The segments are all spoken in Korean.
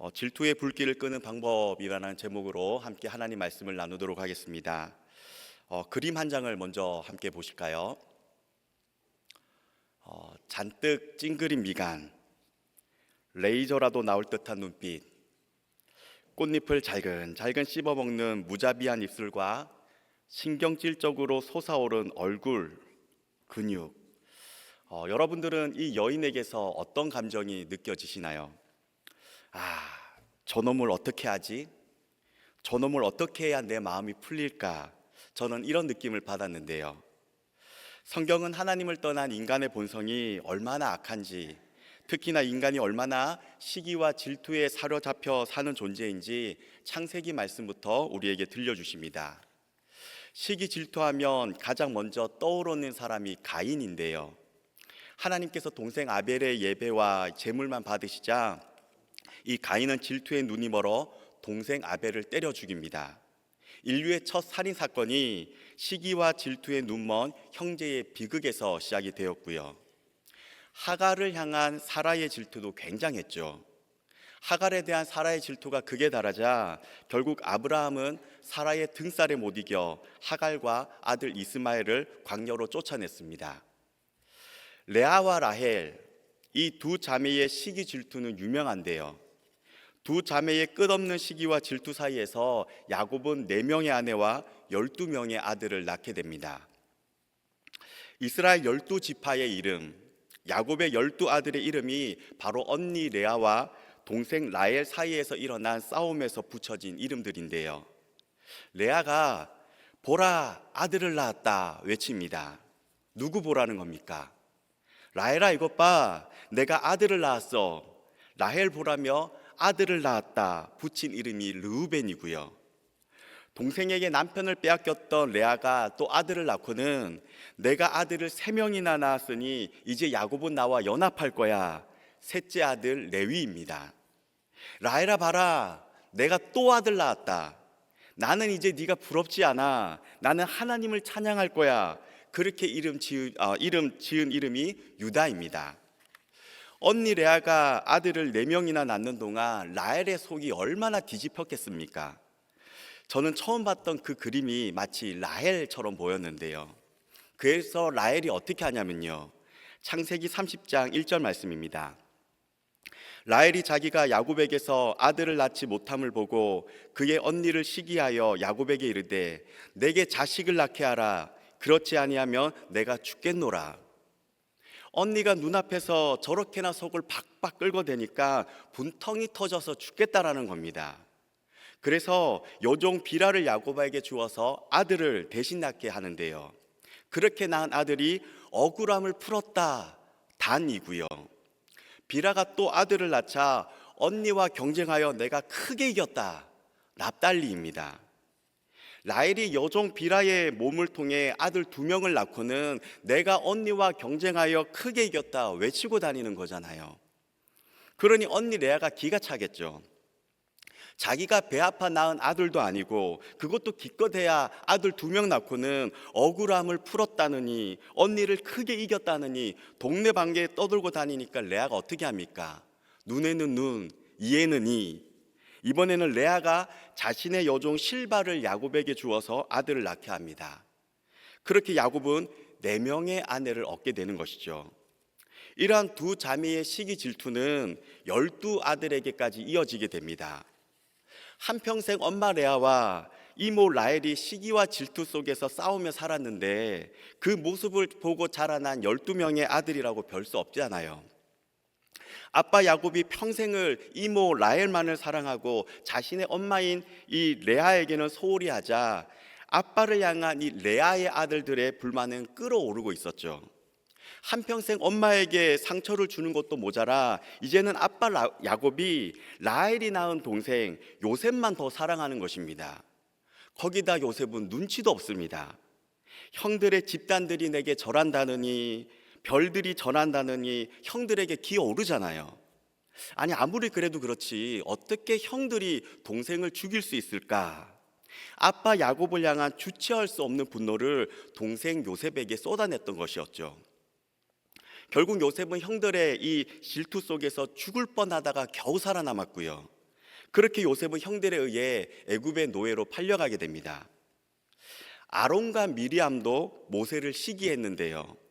질투의 불길을 끄는 방법이라는 제목으로 함께 하나님 말씀을 나누도록 하겠습니다. 그림 한 장을 먼저 함께 보실까요? 잔뜩 찡그린 미간, 레이저라도 나올 듯한 눈빛, 꽃잎을 잘근잘근 씹어먹는 무자비한 입술과 신경질적으로 솟아오른 얼굴, 근육. 여러분들은 이 여인에게서 어떤 감정이 느껴지시나요? 저놈을 어떻게 하지? 저놈을 어떻게 해야 내 마음이 풀릴까? 저는 이런 느낌을 받았는데요. 성경은 하나님을 떠난 인간의 본성이 얼마나 악한지, 특히나 인간이 얼마나 시기와 질투에 사로잡혀 사는 존재인지 창세기 말씀부터 우리에게 들려주십니다. 시기 질투하면 가장 먼저 떠오르는 사람이 가인인데요. 하나님께서 동생 아벨의 예배와 제물만 받으시자 이 가인은 질투에 눈이 멀어 동생 아벨을 때려 죽입니다. 인류의 첫 살인 사건이 시기와 질투에 눈먼 형제의 비극에서 시작이 되었고요. 하갈을 향한 사라의 질투도 굉장했죠. 하갈에 대한 사라의 질투가 극에 달하자 결국 아브라함은 사라의 등살에 못 이겨 하갈과 아들 이스마엘을 광야로 쫓아냈습니다. 레아와 라헬, 이 두 자매의 시기 질투는 유명한데요. 두 자매의 끝없는 시기와 질투 사이에서 야곱은 4명의 아내와 12명의 아들을 낳게 됩니다. 이스라엘 12지파의 이름, 야곱의 12아들의 이름이 바로 언니 레아와 동생 라헬 사이에서 일어난 싸움에서 붙여진 이름들인데요. 레아가 보라 아들을 낳았다 외칩니다. 누구 보라는 겁니까? 라헬아 이것 봐, 내가 아들을 낳았어. 라헬 보라며 아들을 낳았다 붙인 이름이 르우벤이고요. 동생에게 남편을 빼앗겼던 레아가 또 아들을 낳고는 내가 아들을 3명이나 낳았으니 이제 야곱은 나와 연합할 거야. 셋째 아들 레위입니다. 라헬아 봐라, 내가 또 아들 낳았다. 나는 이제 네가 부럽지 않아. 나는 하나님을 찬양할 거야. 그렇게 이름 지은 이름이 유다입니다. 언니 레아가 아들을 4명이나 낳는 동안 라헬의 속이 얼마나 뒤집혔겠습니까? 저는 처음 봤던 그 그림이 마치 라헬처럼 보였는데요. 그래서 라헬이 어떻게 하냐면요, 창세기 30장 1절 말씀입니다. 라헬이 자기가 야곱에게서 아들을 낳지 못함을 보고 그의 언니를 시기하여 야곱에게 이르되 내게 자식을 낳게 하라. 그렇지 아니하면 내가 죽겠노라. 언니가 눈앞에서 저렇게나 속을 박박 긁어대니까 분통이 터져서 죽겠다라는 겁니다. 그래서 여종 비라를 야곱에게 주어서 아들을 대신 낳게 하는데요. 그렇게 낳은 아들이 억울함을 풀었다 단이고요. 비라가 또 아들을 낳자 언니와 경쟁하여 내가 크게 이겼다 납달리입니다. 라헬이 여종 비라의 몸을 통해 아들 2명을 낳고는 내가 언니와 경쟁하여 크게 이겼다 외치고 다니는 거잖아요. 그러니 언니 레아가 기가 차겠죠. 자기가 배 아파 낳은 아들도 아니고 그것도 기껏해야 아들 2명 낳고는 억울함을 풀었다느니 언니를 크게 이겼다느니 동네방개에 떠들고 다니니까 레아가 어떻게 합니까? 눈에는 눈, 이에는 이. 이번에는 레아가 자신의 여종 실바를 야곱에게 주어서 아들을 낳게 합니다. 그렇게 야곱은 4명의 아내를 얻게 되는 것이죠. 이러한 두 자매의 시기 질투는 12아들에게까지 이어지게 됩니다. 한평생 엄마 레아와 이모 라헬이 시기와 질투 속에서 싸우며 살았는데 그 모습을 보고 자라난 12명의 아들이라고 별 수 없잖아요. 아빠 야곱이 평생을 이모 라헬만을 사랑하고 자신의 엄마인 이 레아에게는 소홀히 하자 아빠를 향한 이 레아의 아들들의 불만은 끓어오르고 있었죠. 한평생 엄마에게 상처를 주는 것도 모자라 이제는 아빠 야곱이 라헬이 낳은 동생 요셉만 더 사랑하는 것입니다. 거기다 요셉은 눈치도 없습니다. 형들의 집단들이 내게 절한다느니 별들이 전한다느니 형들에게 기어오르잖아요. 아니 아무리 그래도 그렇지 어떻게 형들이 동생을 죽일 수 있을까? 아빠 야곱을 향한 주체할 수 없는 분노를 동생 요셉에게 쏟아냈던 것이었죠. 결국 요셉은 형들의 이 질투 속에서 죽을 뻔하다가 겨우 살아남았고요. 그렇게 요셉은 형들에 의해 애굽의 노예로 팔려가게 됩니다. 아론과 미리암도 모세를 시기했는데요.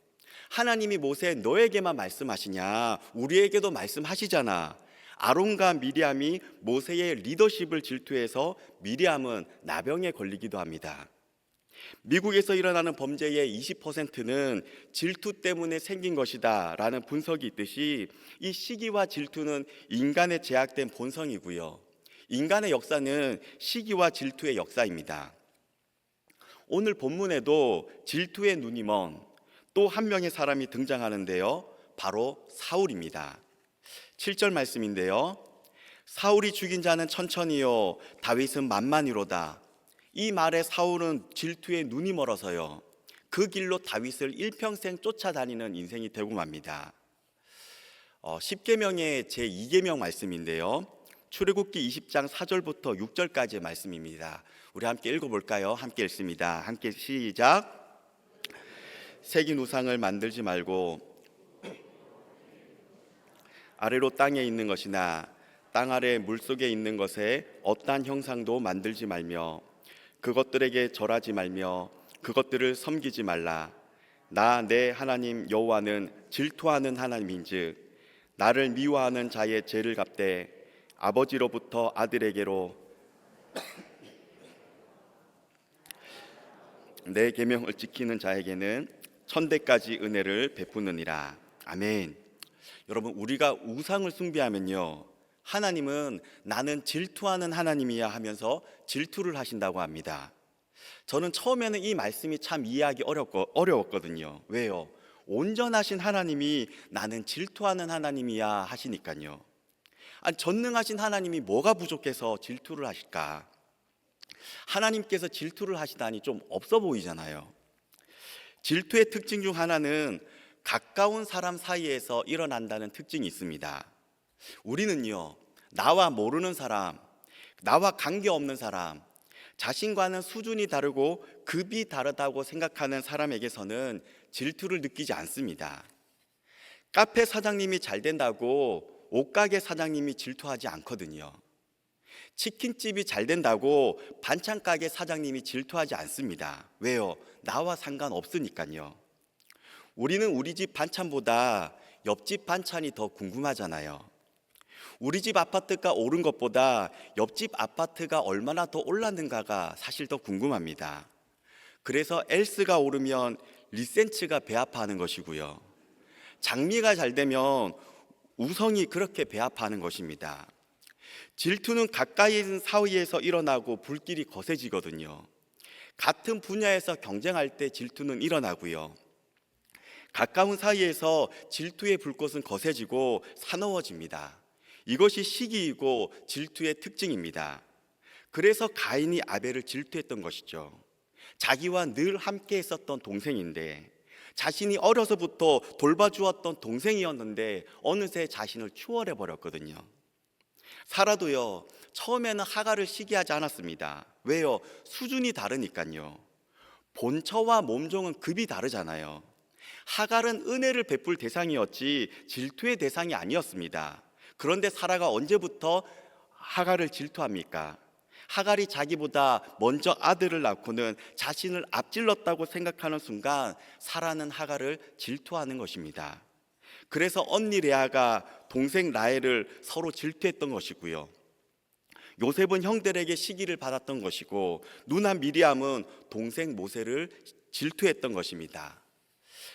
하나님이 모세 너에게만 말씀하시냐? 우리에게도 말씀하시잖아. 아론과 미리암이 모세의 리더십을 질투해서 미리암은 나병에 걸리기도 합니다. 미국에서 일어나는 범죄의 20%는 질투 때문에 생긴 것이다 라는 분석이 있듯이 이 시기와 질투는 인간의 제약된 본성이고요. 인간의 역사는 시기와 질투의 역사입니다. 오늘 본문에도 질투의 눈이 먼 또 한 명의 사람이 등장하는데요. 바로 사울입니다. 7절 말씀인데요. 사울이 죽인 자는 천천히요 다윗은 만만히로다. 이 말에 사울은 질투에 눈이 멀어서요 그 길로 다윗을 일평생 쫓아다니는 인생이 되고 맙니다. 10계명의 제2계명 말씀인데요. 출애굽기 20장 4절부터 6절까지의 말씀입니다. 우리 함께 읽어볼까요? 함께 읽습니다. 함께 시작. 새긴 우상을 만들지 말고 아래로 땅에 있는 것이나 땅 아래 물속에 있는 것에 어떠한 형상도 만들지 말며 그것들에게 절하지 말며 그것들을 섬기지 말라. 나 내 하나님 여호와는 질투하는 하나님인즉 나를 미워하는 자의 죄를 갚되 아버지로부터 아들에게로 내 계명을 지키는 자에게는 천대까지 은혜를 베푸느니라. 아멘. 여러분, 우리가 우상을 숭배하면요 하나님은 나는 질투하는 하나님이야 하면서 질투를 하신다고 합니다. 저는 처음에는 이 말씀이 참 이해하기 어려웠거든요. 왜요? 온전하신 하나님이 나는 질투하는 하나님이야 하시니까요. 아니, 전능하신 하나님이 뭐가 부족해서 질투를 하실까? 하나님께서 질투를 하시다니 좀 없어 보이잖아요. 질투의 특징 중 하나는 가까운 사람 사이에서 일어난다는 특징이 있습니다. 우리는요 나와 모르는 사람, 나와 관계없는 사람, 자신과는 수준이 다르고 급이 다르다고 생각하는 사람에게서는 질투를 느끼지 않습니다. 카페 사장님이 잘 된다고 옷가게 사장님이 질투하지 않거든요. 치킨집이 잘 된다고 반찬가게 사장님이 질투하지 않습니다. 왜요? 나와 상관없으니까요. 우리는 우리 집 반찬보다 옆집 반찬이 더 궁금하잖아요. 우리 집 아파트가 오른 것보다 옆집 아파트가 얼마나 더 올랐는가가 사실 더 궁금합니다. 그래서 엘스가 오르면 리센츠가 배 아파하는 것이고요. 장미가 잘 되면 우성이 그렇게 배 아파하는 것입니다. 질투는 가까이 있는 사이에서 일어나고 불길이 거세지거든요. 같은 분야에서 경쟁할 때 질투는 일어나고요. 가까운 사이에서 질투의 불꽃은 거세지고 사나워집니다. 이것이 시기이고 질투의 특징입니다. 그래서 가인이 아벨을 질투했던 것이죠. 자기와 늘 함께 있었던 동생인데, 자신이 어려서부터 돌봐주었던 동생이었는데 어느새 자신을 추월해 버렸거든요. 사라도요 처음에는 하갈을 시기하지 않았습니다. 왜요? 수준이 다르니까요. 본처와 몸종은 급이 다르잖아요. 하갈은 은혜를 베풀 대상이었지 질투의 대상이 아니었습니다. 그런데 사라가 언제부터 하갈을 질투합니까? 하갈이 자기보다 먼저 아들을 낳고는 자신을 앞질렀다고 생각하는 순간 사라는 하갈을 질투하는 것입니다. 그래서 언니 레아가 동생 라헬을 서로 질투했던 것이고요. 요셉은 형들에게 시기를 받았던 것이고 누나 미리암은 동생 모세를 질투했던 것입니다.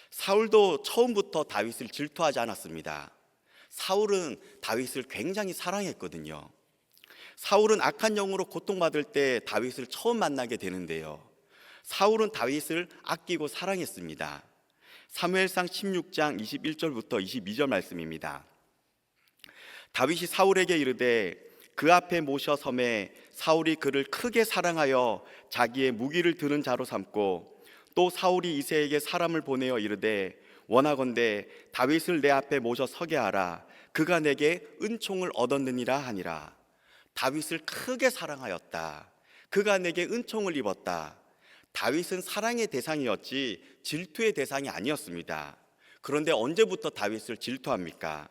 사울도 처음부터 다윗을 질투하지 않았습니다. 사울은 다윗을 굉장히 사랑했거든요. 사울은 악한 영으로 고통받을 때 다윗을 처음 만나게 되는데요. 사울은 다윗을 아끼고 사랑했습니다. 사무엘상 16장 21절부터 22절 말씀입니다. 다윗이 사울에게 이르되 그 앞에 모셔 섬에 사울이 그를 크게 사랑하여 자기의 무기를 드는 자로 삼고 또 사울이 이새에게 사람을 보내어 이르되 원하건대 다윗을 내 앞에 모셔 서게 하라. 그가 내게 은총을 얻었느니라 하니라. 다윗을 크게 사랑하였다. 그가 내게 은총을 입었다. 다윗은 사랑의 대상이었지 질투의 대상이 아니었습니다. 그런데 언제부터 다윗을 질투합니까?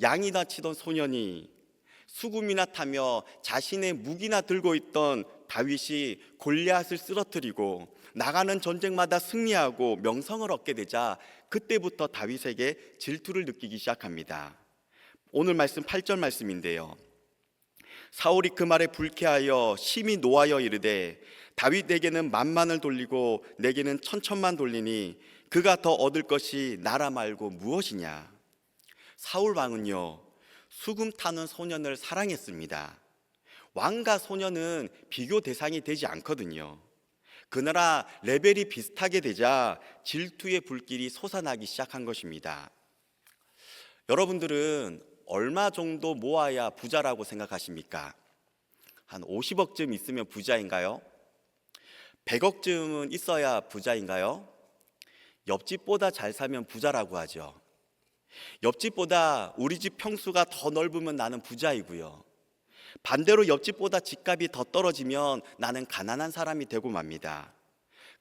양이나 치던 소년이 수금이나 타며 자신의 무기나 들고 있던 다윗이 골리앗을 쓰러뜨리고 나가는 전쟁마다 승리하고 명성을 얻게 되자 그때부터 다윗에게 질투를 느끼기 시작합니다. 오늘 말씀 8절 말씀인데요. 사울이 그 말에 불쾌하여 심히 노하여 이르되 다윗에게는 만만을 돌리고 내게는 천천만 돌리니 그가 더 얻을 것이 나라 말고 무엇이냐. 사울 왕은요, 수금 타는 소년을 사랑했습니다. 왕과 소년은 비교 대상이 되지 않거든요. 그나라 레벨이 비슷하게 되자 질투의 불길이 솟아나기 시작한 것입니다. 여러분들은 얼마 정도 모아야 부자라고 생각하십니까? 한 50억쯤 있으면 부자인가요? 100억쯤은 있어야 부자인가요? 옆집보다 잘 사면 부자라고 하죠. 옆집보다 우리 집 평수가 더 넓으면 나는 부자이고요. 반대로 옆집보다 집값이 더 떨어지면 나는 가난한 사람이 되고 맙니다.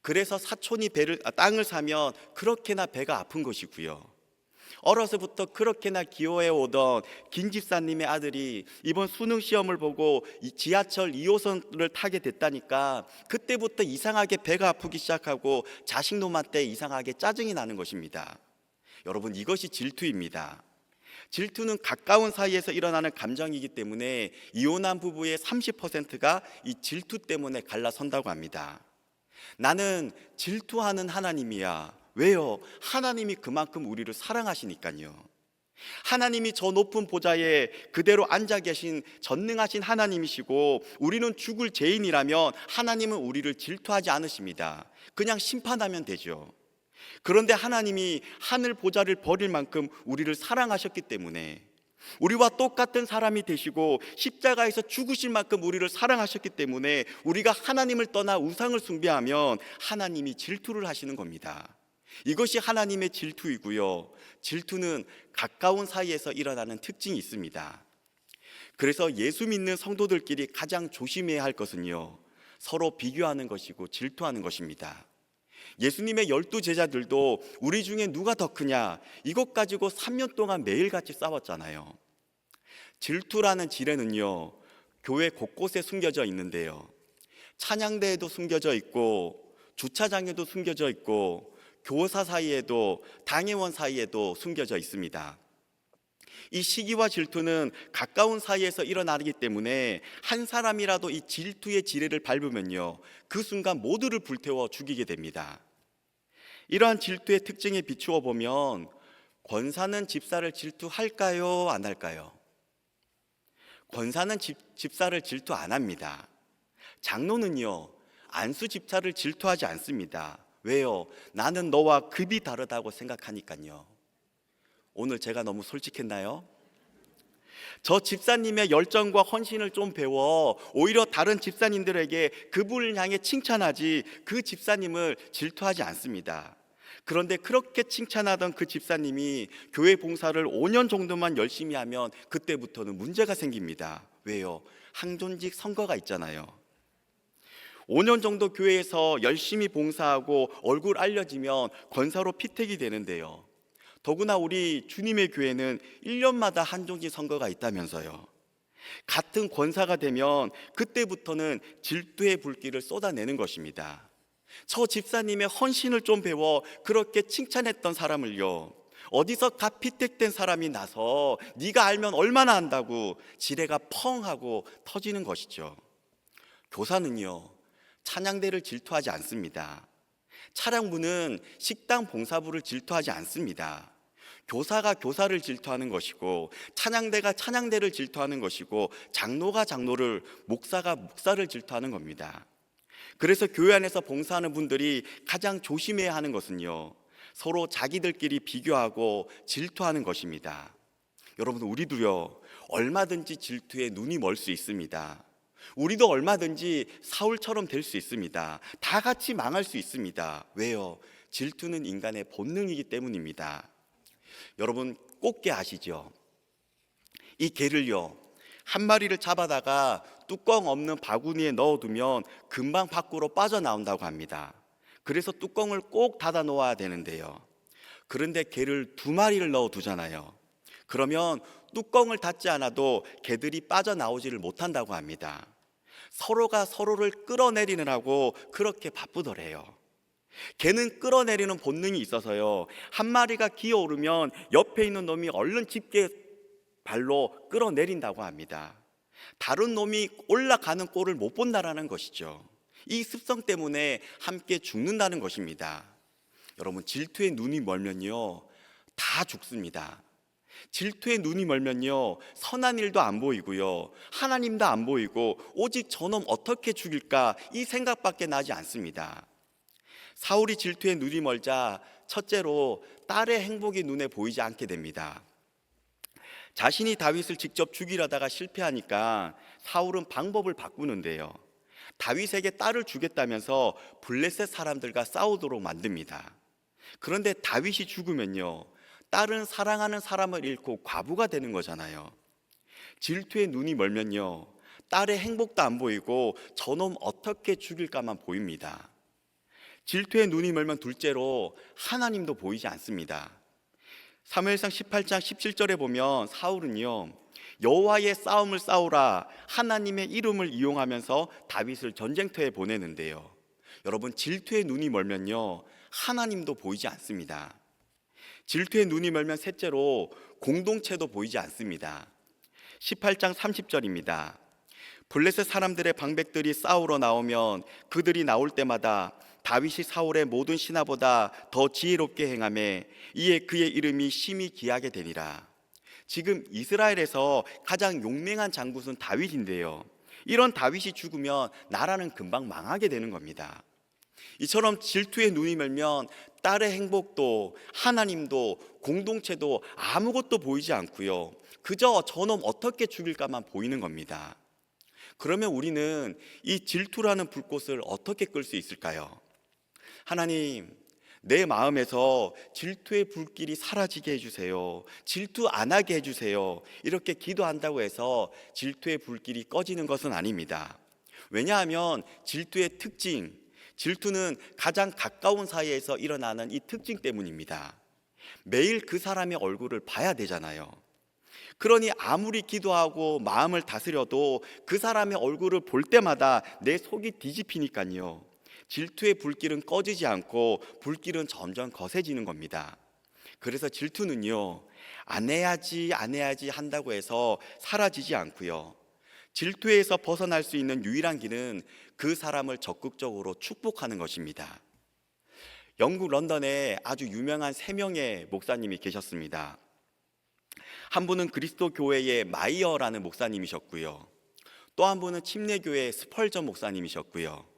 그래서 사촌이 땅을 사면 그렇게나 배가 아픈 것이고요. 어려서부터 그렇게나 기호해 오던 김 집사님의 아들이 이번 수능 시험을 보고 지하철 2호선을 타게 됐다니까 그때부터 이상하게 배가 아프기 시작하고 자식 놈한테 이상하게 짜증이 나는 것입니다. 여러분, 이것이 질투입니다. 질투는 가까운 사이에서 일어나는 감정이기 때문에 이혼한 부부의 30%가 이 질투 때문에 갈라선다고 합니다. 나는 질투하는 하나님이야. 왜요? 하나님이 그만큼 우리를 사랑하시니까요. 하나님이 저 높은 보좌에 그대로 앉아 계신 전능하신 하나님이시고 우리는 죽을 죄인이라면 하나님은 우리를 질투하지 않으십니다. 그냥 심판하면 되죠. 그런데 하나님이 하늘 보좌를 버릴 만큼 우리를 사랑하셨기 때문에 우리와 똑같은 사람이 되시고 십자가에서 죽으실 만큼 우리를 사랑하셨기 때문에 우리가 하나님을 떠나 우상을 숭배하면 하나님이 질투를 하시는 겁니다. 이것이 하나님의 질투이고요. 질투는 가까운 사이에서 일어나는 특징이 있습니다. 그래서 예수 믿는 성도들끼리 가장 조심해야 할 것은요, 서로 비교하는 것이고 질투하는 것입니다. 예수님의 12제자들도 우리 중에 누가 더 크냐, 이것 가지고 3년 동안 매일같이 싸웠잖아요. 질투라는 지뢰는요, 교회 곳곳에 숨겨져 있는데요, 찬양대에도 숨겨져 있고 주차장에도 숨겨져 있고 교사 사이에도 당회원 사이에도 숨겨져 있습니다. 이 시기와 질투는 가까운 사이에서 일어나기 때문에 한 사람이라도 이 질투의 지뢰를 밟으면요, 그 순간 모두를 불태워 죽이게 됩니다. 이러한 질투의 특징에 비추어 보면 권사는 집사를 질투할까요? 안 할까요? 권사는 집사를 질투 안 합니다. 장로는요, 안수 집사를 질투하지 않습니다. 왜요? 나는 너와 급이 다르다고 생각하니까요. 오늘 제가 너무 솔직했나요? 저 집사님의 열정과 헌신을 좀 배워 오히려 다른 집사님들에게 그분을 향해 칭찬하지 그 집사님을 질투하지 않습니다. 그런데 그렇게 칭찬하던 그 집사님이 교회 봉사를 5년 정도만 열심히 하면 그때부터는 문제가 생깁니다. 왜요? 항존직 선거가 있잖아요. 5년 정도 교회에서 열심히 봉사하고 얼굴 알려지면 권사로 피택이 되는데요, 더구나 우리 주님의 교회는 1년마다 한종직 선거가 있다면서요. 같은 권사가 되면 그때부터는 질투의 불길을 쏟아내는 것입니다. 저 집사님의 헌신을 좀 배워 그렇게 칭찬했던 사람을요, 어디서 갓 피택된 사람이 나서 네가 알면 얼마나 안다고 지뢰가 펑 하고 터지는 것이죠. 교사는요, 찬양대를 질투하지 않습니다. 차량부는 식당 봉사부를 질투하지 않습니다. 교사가 교사를 질투하는 것이고 찬양대가 찬양대를 질투하는 것이고 장로가 장로를, 목사가 목사를 질투하는 겁니다. 그래서 교회 안에서 봉사하는 분들이 가장 조심해야 하는 것은요, 서로 자기들끼리 비교하고 질투하는 것입니다. 여러분, 우리도요, 얼마든지 질투에 눈이 멀 수 있습니다. 우리도 얼마든지 사울처럼 될 수 있습니다. 다 같이 망할 수 있습니다. 왜요? 질투는 인간의 본능이기 때문입니다. 여러분, 꽃게 아시죠? 이 게를요, 한 마리를 잡아다가 뚜껑 없는 바구니에 넣어두면 금방 밖으로 빠져나온다고 합니다. 그래서 뚜껑을 꼭 닫아 놓아야 되는데요, 그런데 게를 2마리를 넣어두잖아요. 그러면 뚜껑을 닫지 않아도 개들이 빠져나오지를 못한다고 합니다. 서로가 서로를 끌어내리느라고 그렇게 바쁘더래요. 개는 끌어내리는 본능이 있어서요, 한 마리가 기어오르면 옆에 있는 놈이 얼른 집게 발로 끌어내린다고 합니다. 다른 놈이 올라가는 꼴을 못 본다라는 것이죠. 이 습성 때문에 함께 죽는다는 것입니다. 여러분, 질투의 눈이 멀면요 다 죽습니다. 질투의 눈이 멀면요 선한 일도 안 보이고요, 하나님도 안 보이고 오직 저놈 어떻게 죽일까 이 생각밖에 나지 않습니다. 사울이 질투의 눈이 멀자 첫째로 딸의 행복이 눈에 보이지 않게 됩니다. 자신이 다윗을 직접 죽이려다가 실패하니까 사울은 방법을 바꾸는데요, 다윗에게 딸을 주겠다면서 블레셋 사람들과 싸우도록 만듭니다. 그런데 다윗이 죽으면요, 딸은 사랑하는 사람을 잃고 과부가 되는 거잖아요. 질투의 눈이 멀면요, 딸의 행복도 안 보이고 저놈 어떻게 죽일까만 보입니다. 질투의 눈이 멀면 둘째로 하나님도 보이지 않습니다. 사무엘상 18장 17절에 보면 사울은요, 여호와의 싸움을 싸우라 하나님의 이름을 이용하면서 다윗을 전쟁터에 보내는데요, 여러분, 질투의 눈이 멀면요 하나님도 보이지 않습니다. 질투의 눈이 멀면 셋째로 공동체도 보이지 않습니다. 18장 30절입니다. 블레셋 사람들의 방백들이 싸우러 나오면 그들이 나올 때마다 다윗이 사울의 모든 신하보다 더 지혜롭게 행하매 이에 그의 이름이 심히 귀하게 되니라. 지금 이스라엘에서 가장 용맹한 장군은 다윗인데요, 이런 다윗이 죽으면 나라는 금방 망하게 되는 겁니다. 이처럼 질투의 눈이 멀면 딸의 행복도 하나님도 공동체도 아무것도 보이지 않고요, 그저 저놈 어떻게 죽일까만 보이는 겁니다. 그러면 우리는 이 질투라는 불꽃을 어떻게 끌 수 있을까요? 하나님, 내 마음에서 질투의 불길이 사라지게 해주세요, 질투 안 하게 해주세요, 이렇게 기도한다고 해서 질투의 불길이 꺼지는 것은 아닙니다. 왜냐하면 질투의 특징, 질투는 가장 가까운 사이에서 일어나는 이 특징 때문입니다. 매일 그 사람의 얼굴을 봐야 되잖아요. 그러니 아무리 기도하고 마음을 다스려도 그 사람의 얼굴을 볼 때마다 내 속이 뒤집히니까요, 질투의 불길은 꺼지지 않고 불길은 점점 거세지는 겁니다. 그래서 질투는요, 안 해야지 한다고 해서 사라지지 않고요, 질투에서 벗어날 수 있는 유일한 길은 그 사람을 적극적으로 축복하는 것입니다. 영국 런던에 아주 유명한 3명의 목사님이 계셨습니다. 한 분은 그리스도 교회의 마이어라는 목사님이셨고요, 또 한 분은 침례교회의 스펄전 목사님이셨고요,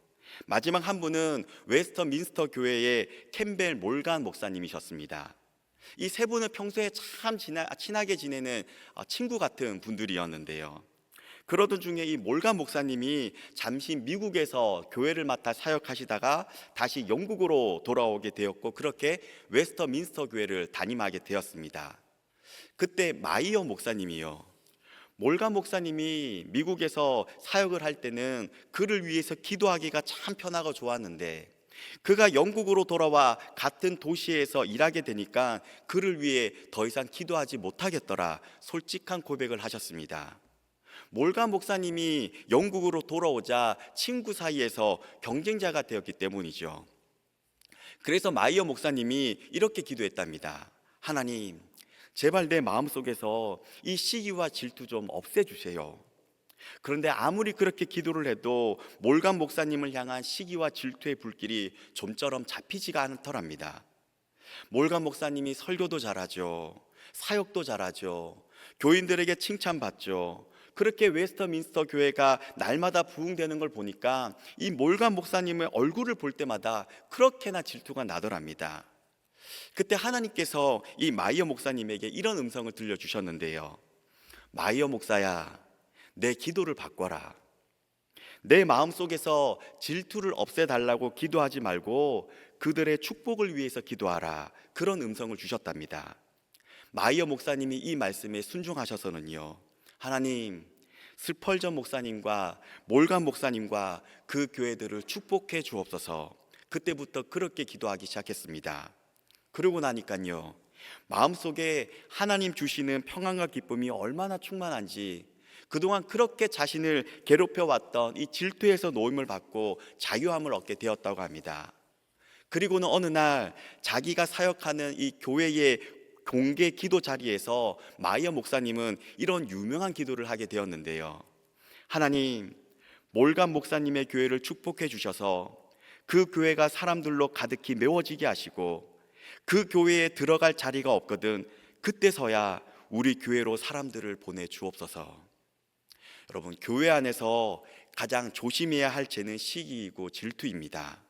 마지막 한 분은 웨스터민스터 교회의 캠벨 몰간 목사님이셨습니다. 이 세 분은 평소에 참 친하게 지내는 친구 같은 분들이었는데요, 그러던 중에 이 몰간 목사님이 잠시 미국에서 교회를 맡아 사역하시다가 다시 영국으로 돌아오게 되었고, 그렇게 웨스터민스터 교회를 담임하게 되었습니다. 그때 마이어 목사님이요, 몰간 목사님이 미국에서 사역을 할 때는 그를 위해서 기도하기가 참 편하고 좋았는데, 그가 영국으로 돌아와 같은 도시에서 일하게 되니까 그를 위해 더 이상 기도하지 못하겠더라 솔직한 고백을 하셨습니다. 몰간 목사님이 영국으로 돌아오자 친구 사이에서 경쟁자가 되었기 때문이죠. 그래서 마이어 목사님이 이렇게 기도했답니다. 하나님, 제발 내 마음속에서 이 시기와 질투 좀 없애주세요. 그런데 아무리 그렇게 기도를 해도 몰간 목사님을 향한 시기와 질투의 불길이 좀처럼 잡히지가 않더랍니다. 몰간 목사님이 설교도 잘하죠, 사역도 잘하죠, 교인들에게 칭찬받죠. 그렇게 웨스터민스터 교회가 날마다 부흥되는 걸 보니까 이 몰간 목사님의 얼굴을 볼 때마다 그렇게나 질투가 나더랍니다. 그때 하나님께서 이 마이어 목사님에게 이런 음성을 들려주셨는데요, 마이어 목사야, 내 기도를 바꿔라. 내 마음속에서 질투를 없애달라고 기도하지 말고 그들의 축복을 위해서 기도하라. 그런 음성을 주셨답니다. 마이어 목사님이 이 말씀에 순종하셔서는요, 하나님, 스펄전 목사님과 몰간 목사님과 그 교회들을 축복해 주옵소서. 그때부터 그렇게 기도하기 시작했습니다. 그러고 나니까요, 마음속에 하나님 주시는 평안과 기쁨이 얼마나 충만한지, 그동안 그렇게 자신을 괴롭혀왔던 이 질투에서 노임을 받고 자유함을 얻게 되었다고 합니다. 그리고는 어느 날 자기가 사역하는 이 교회의 공개 기도 자리에서 마이어 목사님은 이런 유명한 기도를 하게 되었는데요. 하나님, 몰간 목사님의 교회를 축복해 주셔서 그 교회가 사람들로 가득히 메워지게 하시고, 그 교회에 들어갈 자리가 없거든 그때서야 우리 교회로 사람들을 보내주옵소서. 여러분, 교회 안에서 가장 조심해야 할 죄는 시기이고 질투입니다.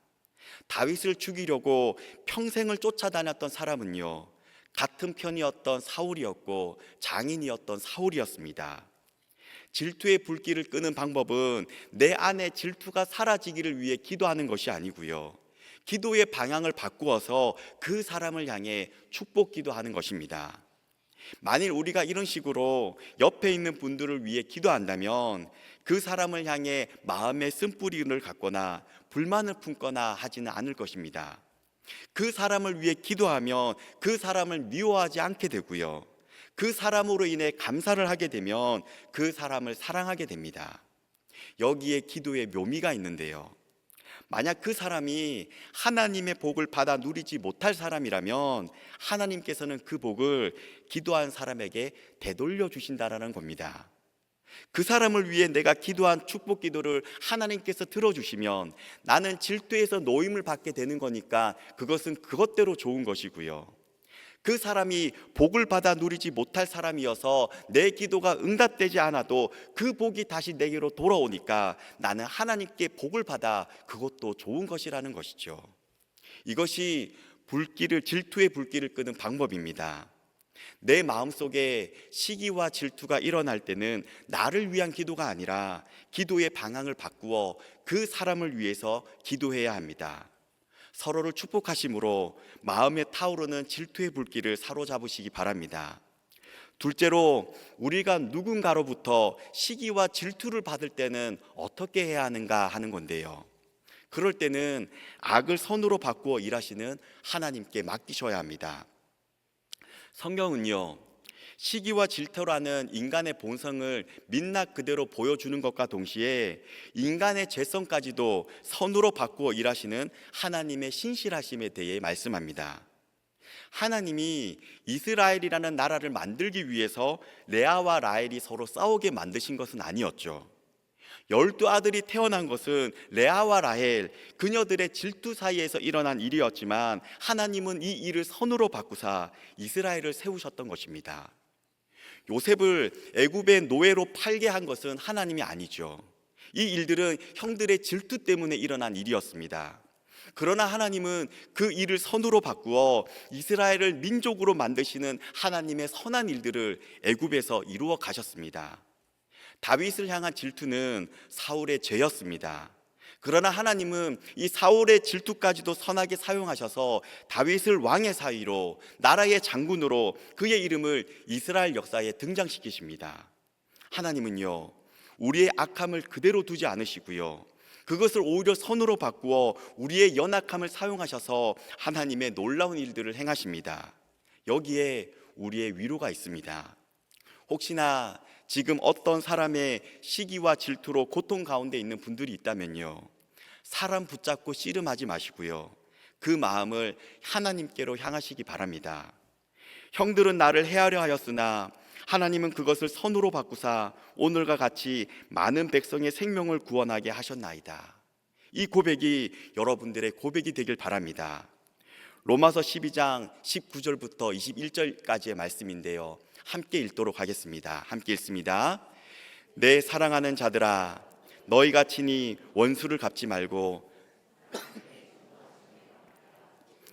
다윗을 죽이려고 평생을 쫓아다녔던 사람은요, 같은 편이었던 사울이었고 장인이었던 사울이었습니다. 질투의 불길을 끄는 방법은 내 안에 질투가 사라지기를 위해 기도하는 것이 아니고요, 기도의 방향을 바꾸어서 그 사람을 향해 축복 기도하는 것입니다. 만일 우리가 이런 식으로 옆에 있는 분들을 위해 기도한다면 그 사람을 향해 마음의 쓴뿌리를 갖거나 불만을 품거나 하지는 않을 것입니다. 그 사람을 위해 기도하면 그 사람을 미워하지 않게 되고요, 그 사람으로 인해 감사를 하게 되면 그 사람을 사랑하게 됩니다. 여기에 기도의 묘미가 있는데요, 만약 그 사람이 하나님의 복을 받아 누리지 못할 사람이라면 하나님께서는 그 복을 기도한 사람에게 되돌려 주신다라는 겁니다. 그 사람을 위해 내가 기도한 축복 기도를 하나님께서 들어주시면 나는 질투에서 노임을 받게 되는 거니까 그것은 그것대로 좋은 것이고요, 그 사람이 복을 받아 누리지 못할 사람이어서 내 기도가 응답되지 않아도 그 복이 다시 내게로 돌아오니까 나는 하나님께 복을 받아 그것도 좋은 것이라는 것이죠. 이것이 질투의 불길을 끄는 방법입니다. 내 마음속에 시기와 질투가 일어날 때는 나를 위한 기도가 아니라 기도의 방향을 바꾸어 그 사람을 위해서 기도해야 합니다. 서로를 축복하심으로 마음에 타오르는 질투의 불길을 사로잡으시기 바랍니다. 둘째로, 우리가 누군가로부터 시기와 질투를 받을 때는 어떻게 해야 하는가 하는 건데요, 그럴 때는 악을 선으로 바꾸어 일하시는 하나님께 맡기셔야 합니다. 성경은요, 시기와 질투라는 인간의 본성을 민낯 그대로 보여주는 것과 동시에 인간의 죄성까지도 선으로 바꾸어 일하시는 하나님의 신실하심에 대해 말씀합니다. 하나님이 이스라엘이라는 나라를 만들기 위해서 레아와 라헬이 서로 싸우게 만드신 것은 아니었죠. 12아들이 태어난 것은 레아와 라헬, 그녀들의 질투 사이에서 일어난 일이었지만 하나님은 이 일을 선으로 바꾸사 이스라엘을 세우셨던 것입니다. 요셉을 애굽의 노예로 팔게 한 것은 하나님이 아니죠. 이 일들은 형들의 질투 때문에 일어난 일이었습니다. 그러나 하나님은 그 일을 선으로 바꾸어 이스라엘을 민족으로 만드시는 하나님의 선한 일들을 애굽에서 이루어 가셨습니다. 다윗을 향한 질투는 사울의 죄였습니다. 그러나 하나님은 이 사울의 질투까지도 선하게 사용하셔서 다윗을 왕의 사위로, 나라의 장군으로 그의 이름을 이스라엘 역사에 등장시키십니다. 하나님은요, 우리의 악함을 그대로 두지 않으시고요, 그것을 오히려 선으로 바꾸어 우리의 연약함을 사용하셔서 하나님의 놀라운 일들을 행하십니다. 여기에 우리의 위로가 있습니다. 혹시나 지금 어떤 사람의 시기와 질투로 고통 가운데 있는 분들이 있다면요, 사람 붙잡고 씨름하지 마시고요, 그 마음을 하나님께로 향하시기 바랍니다. 형들은 나를 해하려 하였으나 하나님은 그것을 선으로 바꾸사 오늘과 같이 많은 백성의 생명을 구원하게 하셨나이다. 이 고백이 여러분들의 고백이 되길 바랍니다. 로마서 12장 19절부터 21절까지의 말씀인데요, 함께 읽도록 하겠습니다. 함께 읽습니다. 내 사랑하는 자들아, 너희가 친히 원수를 갚지 말고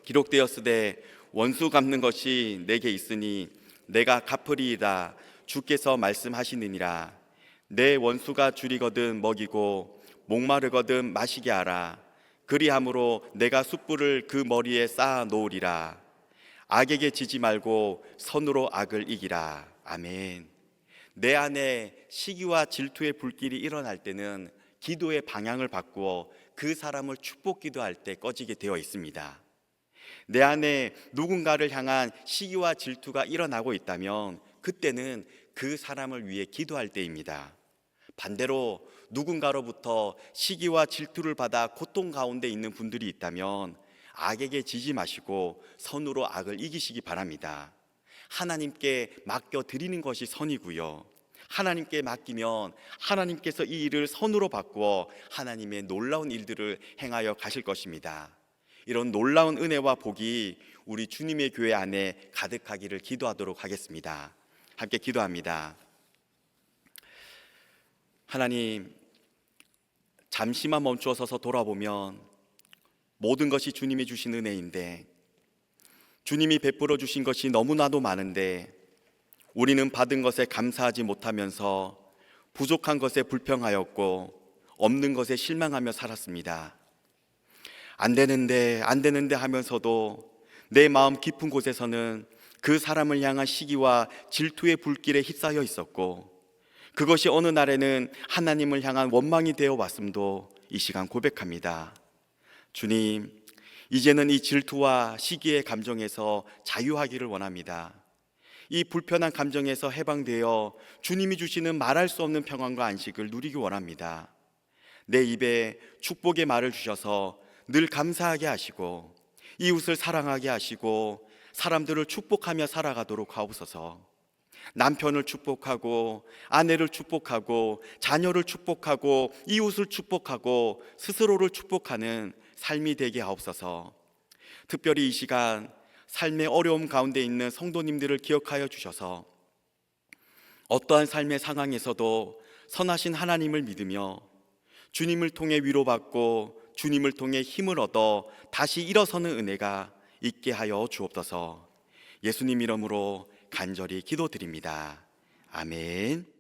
기록되었으되 원수 갚는 것이 내게 있으니 내가 갚으리이다 주께서 말씀하시느니라. 내 원수가 줄이거든 먹이고 목마르거든 마시게 하라. 그리함으로 내가 숯불을 그 머리에 쌓아 놓으리라. 악에게 지지 말고 선으로 악을 이기라. 아멘. 내 안에 시기와 질투의 불길이 일어날 때는 기도의 방향을 바꾸어 그 사람을 축복 기도할 때 꺼지게 되어 있습니다. 내 안에 누군가를 향한 시기와 질투가 일어나고 있다면 그때는 그 사람을 위해 기도할 때입니다. 반대로 누군가로부터 시기와 질투를 받아 고통 가운데 있는 분들이 있다면 악에게 지지 마시고 선으로 악을 이기시기 바랍니다. 하나님께 맡겨 드리는 것이 선이고요. 하나님께 맡기면 하나님께서 이 일을 선으로 바꾸어 하나님의 놀라운 일들을 행하여 가실 것입니다. 이런 놀라운 은혜와 복이 우리 주님의 교회 안에 가득하기를 기도하도록 하겠습니다. 함께 기도합니다. 하나님, 잠시만 멈추어 서서 돌아보면 모든 것이 주님이 주신 은혜인데, 주님이 베풀어 주신 것이 너무나도 많은데 우리는 받은 것에 감사하지 못하면서 부족한 것에 불평하였고 없는 것에 실망하며 살았습니다. 안 되는데 하면서도 내 마음 깊은 곳에서는 그 사람을 향한 시기와 질투의 불길에 휩싸여 있었고, 그것이 어느 날에는 하나님을 향한 원망이 되어 왔음도 이 시간 고백합니다. 주님, 이제는 이 질투와 시기의 감정에서 자유하기를 원합니다. 이 불편한 감정에서 해방되어 주님이 주시는 말할 수 없는 평안과 안식을 누리기 원합니다. 내 입에 축복의 말을 주셔서 늘 감사하게 하시고 이웃을 사랑하게 하시고 사람들을 축복하며 살아가도록 하옵소서. 남편을 축복하고 아내를 축복하고 자녀를 축복하고 이웃을 축복하고 스스로를 축복하는 삶이 되게 하옵소서. 특별히 이 시간 삶의 어려움 가운데 있는 성도님들을 기억하여 주셔서 어떠한 삶의 상황에서도 선하신 하나님을 믿으며 주님을 통해 위로받고 주님을 통해 힘을 얻어 다시 일어서는 은혜가 있게 하여 주옵소서. 예수님 이름으로 간절히 기도드립니다. 아멘.